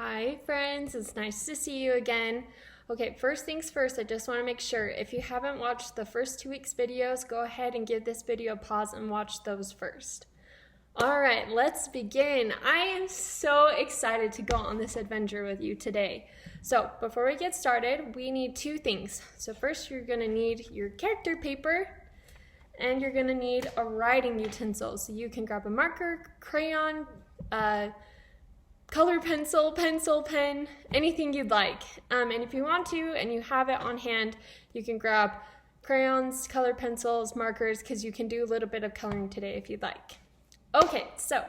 Hi friends, it's nice to see you again. Okay, first things first, I just want to make sure if you haven't watched the first 2 weeks videos, go ahead and give this video a pause and watch those first. All right, let's begin. I am so excited to go on this adventure with you today. So before we get started, we need 2 things. So first you're gonna need your character paper and you're gonna need a writing utensil. So you can grab a marker, crayon, color pencil, pen, anything you'd like. And if you want to and you have it on hand, you can grab crayons, color pencils, markers, because you can do a little bit of coloring today if you'd like. Okay, so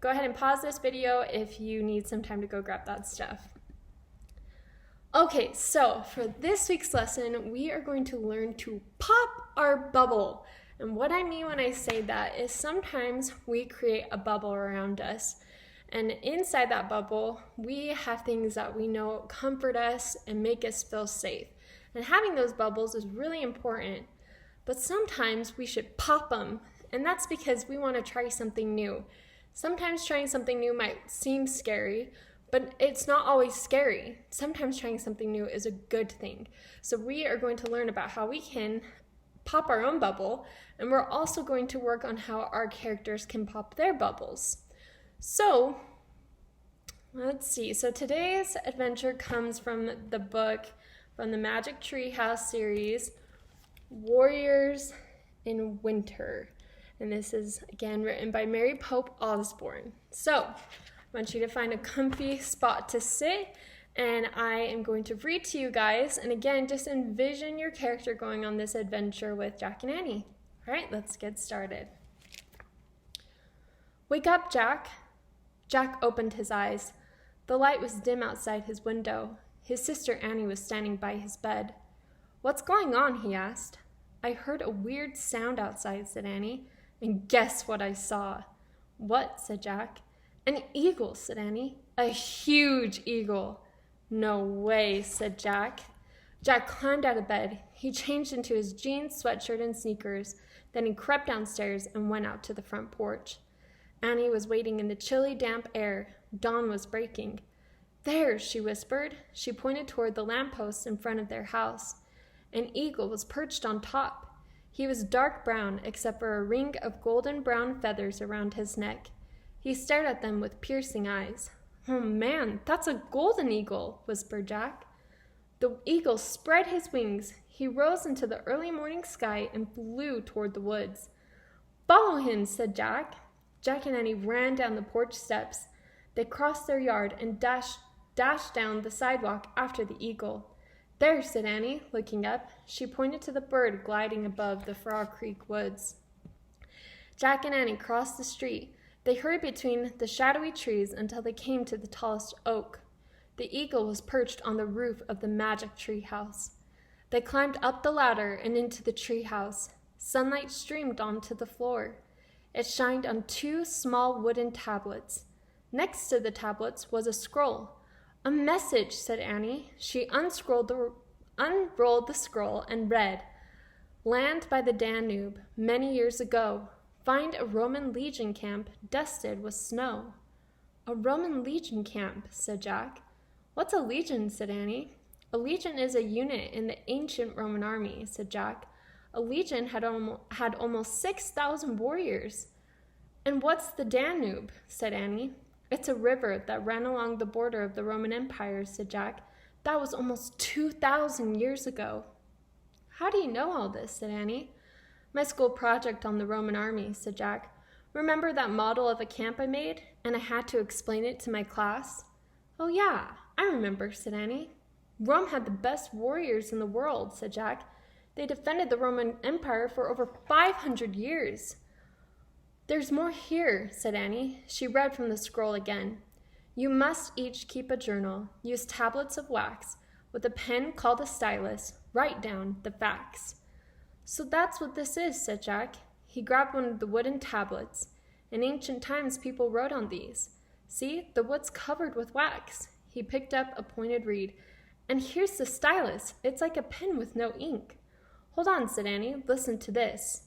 go ahead and pause this video if you need some time to go grab that stuff. Okay, so for this week's lesson, we are going to learn to pop our bubble. And what I mean when I say that is sometimes we create a bubble around us. And inside that bubble, we have things that we know comfort us and make us feel safe. And having those bubbles is really important. But sometimes we should pop them. And that's because we want to try something new. Sometimes trying something new might seem scary, but it's not always scary. Sometimes trying something new is a good thing. So we are going to learn about how we can pop our own bubble, and we're also going to work on how our characters can pop their bubbles. So, let's see. So today's adventure comes from the book from the Magic Tree House series, Warriors in Winter. And this is, again, written by Mary Pope Osborne. So, I want you to find a comfy spot to sit, and I am going to read to you guys. And again, just envision your character going on this adventure with Jack and Annie. All right, let's get started. Wake up, Jack. Jack opened his eyes. The light was dim outside his window. His sister Annie was standing by his bed. What's going on? He asked. I heard a weird sound outside, said Annie. And guess what I saw? What? Said Jack. An eagle, said Annie. A huge eagle. No way, said Jack. Jack climbed out of bed. He changed into his jeans, sweatshirt, and sneakers. Then he crept downstairs and went out to the front porch. Annie was waiting in the chilly, damp air. Dawn was breaking. There, she whispered. She pointed toward the lamppost in front of their house. An eagle was perched on top. He was dark brown, except for a ring of golden brown feathers around his neck. He stared at them with piercing eyes. Oh man, that's a golden eagle, whispered Jack. The eagle spread his wings. He rose into the early morning sky and flew toward the woods. Follow him, said Jack. Jack and Annie ran down the porch steps. They crossed their yard and dashed down the sidewalk after the eagle. There, said Annie, looking up. She pointed to the bird gliding above the Frog Creek woods. Jack and Annie crossed the street. They hurried between the shadowy trees until they came to the tallest oak. The eagle was perched on the roof of the Magic Tree House. They climbed up the ladder and into the tree house. Sunlight streamed onto the floor. It shined on 2 small wooden tablets. Next to the tablets was a scroll. A message, said Annie. She unrolled the scroll and read, Land by the Danube, many years ago. Find a Roman legion camp dusted with snow. A Roman legion camp, said Jack. What's a legion, said Annie. A legion is a unit in the ancient Roman army, said Jack. A legion had almost 6,000 warriors. And what's the Danube, said Annie. It's a river that ran along the border of the Roman Empire, said Jack. That was almost 2,000 years ago. How do you know all this, said Annie. My school project on the Roman army, said Jack. Remember that model of a camp I made, and I had to explain it to my class? Oh yeah, I remember, said Annie. Rome had the best warriors in the world, said Jack. They defended the Roman Empire for over 500 years. There's more here, said Annie. She read from the scroll again. You must each keep a journal. Use tablets of wax. With a pen called a stylus, write down the facts. So that's what this is, said Jack. He grabbed one of the wooden tablets. In ancient times, people wrote on these. See, the wood's covered with wax. He picked up a pointed reed. And here's the stylus. It's like a pen with no ink. Hold on, said Annie. Listen to this.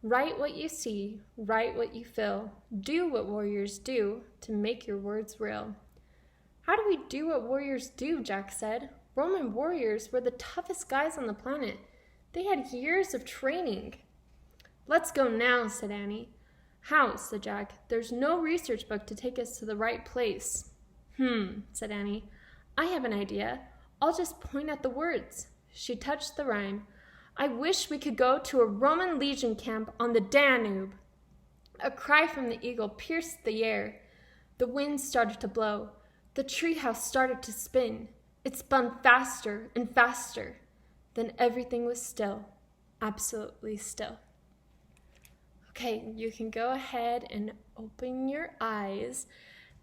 Write what you see, write what you feel. Do what warriors do to make your words real. How do we do what warriors do? Jack said. Roman warriors were the toughest guys on the planet. They had years of training. Let's go now, said Annie. How? Said Jack. There's no research book to take us to the right place. Said Annie. I have an idea. I'll just point at the words. She touched the rhyme. I wish we could go to a Roman legion camp on the Danube. A cry from the eagle pierced the air. The wind started to blow. The treehouse started to spin. It spun faster and faster. Then everything was still, absolutely still. Okay, you can go ahead and open your eyes.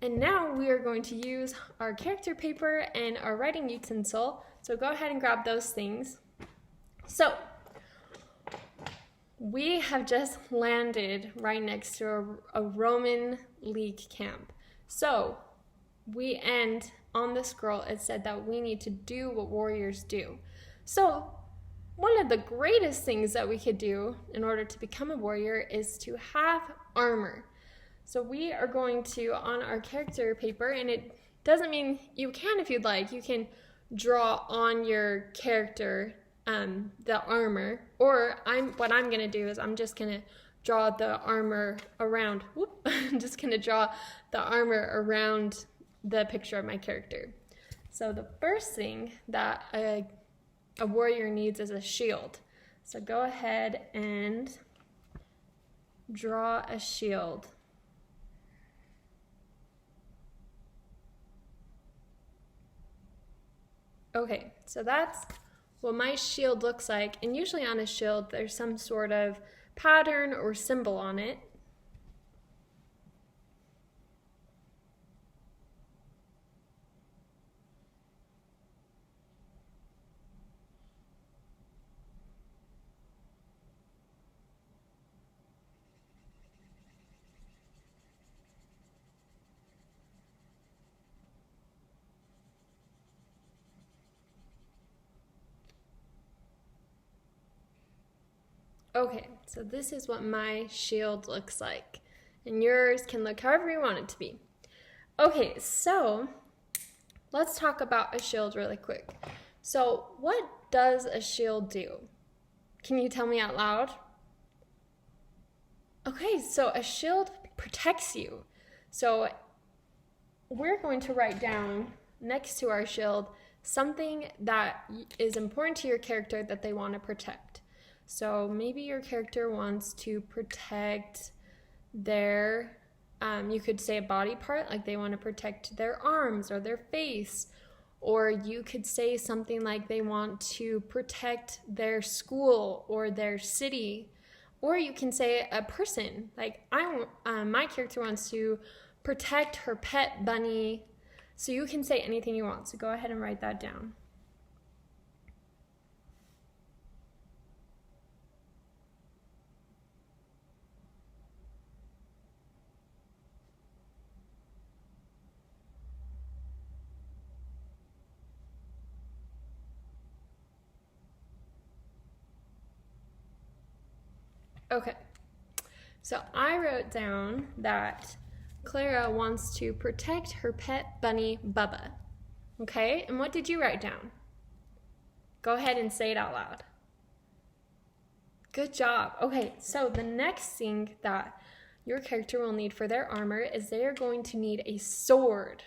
And now we are going to use our character paper and our writing utensil. So go ahead and grab those things. So we have just landed right next to a Roman League camp. So we end on the scroll. It said that we need to do what warriors do. So one of the greatest things that we could do in order to become a warrior is to have armor. So we are going to, on our character paper, and it doesn't mean you can if you'd like, you can draw on your character the armor, or what I'm going to do is I'm just going to draw the armor around, I'm just going to draw the armor around the picture of my character. So the first thing that a warrior needs is a shield. So go ahead and draw a shield. Okay, so that's what my shield looks like. And usually on a shield, there's some sort of pattern or symbol on it. Okay, so this is what my shield looks like. And yours can look however you want it to be. Okay, so let's talk about a shield really quick. So what does a shield do? Can you tell me out loud? Okay, so a shield protects you. So we're going to write down next to our shield something that is important to your character that they want to protect. So maybe your character wants to protect their, you could say a body part, like they want to protect their arms or their face. Or you could say something like they want to protect their school or their city. Or you can say a person, like my character wants to protect her pet bunny. So you can say anything you want. So go ahead and write that down. Okay, so I wrote down that Clara wants to protect her pet bunny, Bubba. Okay, and what did you write down? Go ahead and say it out loud. Good job. Okay, so the next thing that your character will need for their armor is they are going to need a sword.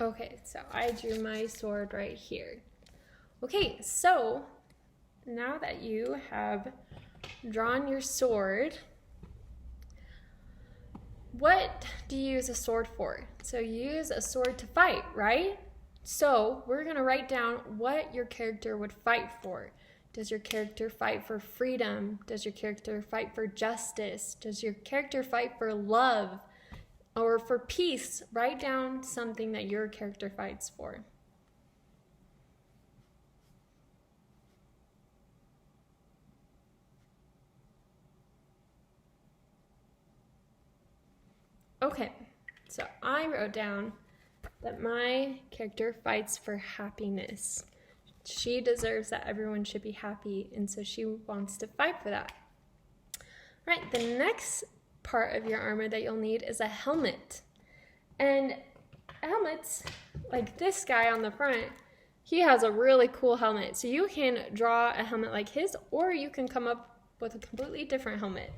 Okay, so I drew my sword right here. Okay, so now that you have drawn your sword, what do you use a sword for? So you use a sword to fight, right? So we're going to write down what your character would fight for. Does your character fight for freedom? Does your character fight for justice? Does your character fight for love? Or for peace? Write down something that your character fights for. Okay, so I wrote down that my character fights for happiness. She deserves that everyone should be happy, and so she wants to fight for that. All right, the next part of your armor that you'll need is a helmet. And helmets, like this guy on the front, he has a really cool helmet. So you can draw a helmet like his, or you can come up with a completely different helmet.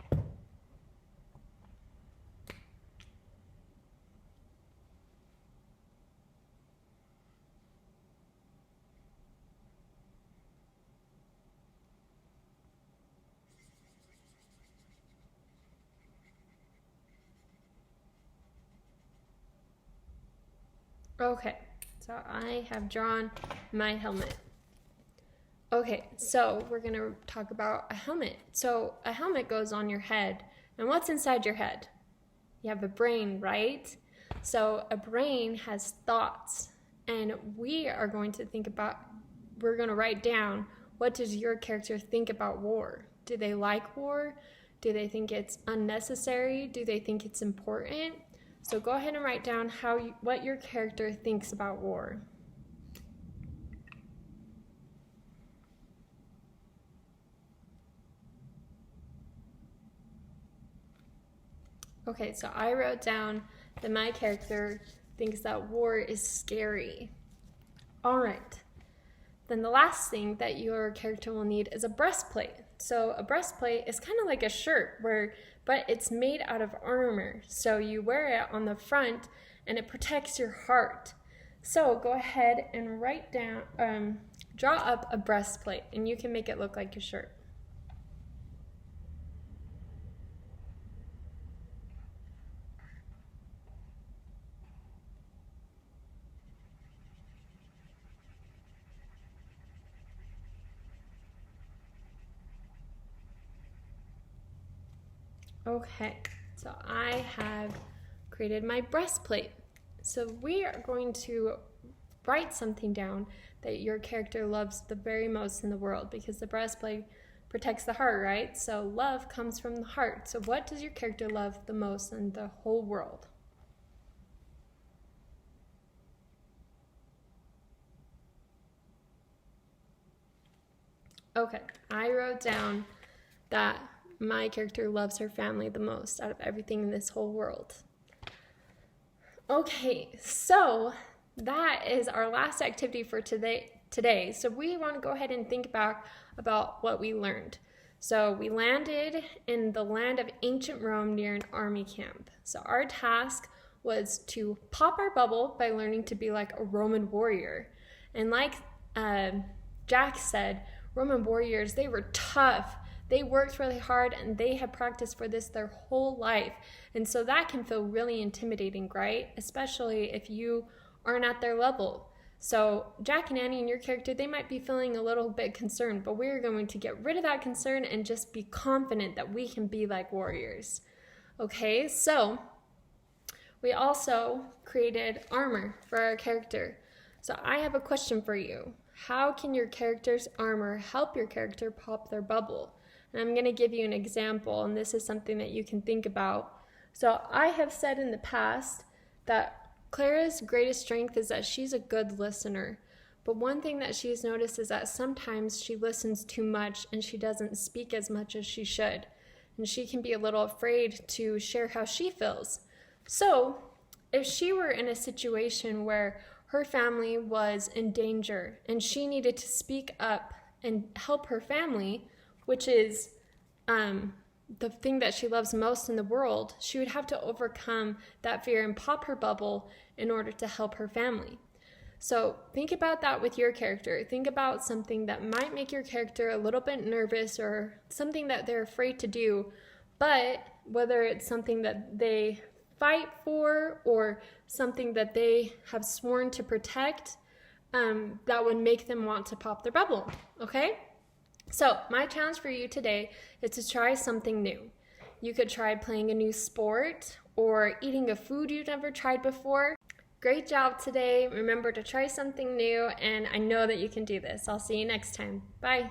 Okay, so I have drawn my helmet. Okay, so we're gonna talk about a helmet. So a helmet goes on your head, and what's inside your head? You have a brain, right? So a brain has thoughts, and we're going to write down, what does your character think about war? Do they like war? Do they think it's unnecessary? Do they think it's important? So go ahead and write down what your character thinks about war. Okay, so I wrote down that my character thinks that war is scary. All right. Then the last thing that your character will need is a breastplate. So a breastplate is kind of like a shirt, but it's made out of armor. So you wear it on the front and it protects your heart. So go ahead and write down, draw up a breastplate, and you can make it look like a shirt. Okay, so I have created my breastplate. So we are going to write something down that your character loves the very most in the world, because the breastplate protects the heart, right? So love comes from the heart. So what does your character love the most in the whole world? Okay, I wrote down that my character loves her family the most out of everything in this whole world. Okay, so that is our last activity for today. So we want to go ahead and think about what we learned. So we landed in the land of ancient Rome near an army camp. So our task was to pop our bubble by learning to be like a Roman warrior. And like Jack said, Roman warriors, they were tough. They worked really hard and they had practiced for this their whole life. And so that can feel really intimidating, right? Especially if you aren't at their level. So Jack and Annie and your character, they might be feeling a little bit concerned, but we're going to get rid of that concern and just be confident that we can be like warriors. Okay, so we also created armor for our character. So I have a question for you. How can your character's armor help your character pop their bubble? And I'm going to give you an example, and this is something that you can think about. So I have said in the past that Clara's greatest strength is that she's a good listener. But one thing that she's noticed is that sometimes she listens too much and she doesn't speak as much as she should. And she can be a little afraid to share how she feels. So if she were in a situation where her family was in danger and she needed to speak up and help her family, which is the thing that she loves most in the world, she would have to overcome that fear and pop her bubble in order to help her family. So think about that with your character. Think about something that might make your character a little bit nervous or something that they're afraid to do, but whether it's something that they fight for or something that they have sworn to protect, that would make them want to pop their bubble, okay? So my challenge for you today is to try something new. You could try playing a new sport or eating a food you've never tried before. Great job today. Remember to try something new, and I know that you can do this. I'll see you next time. Bye.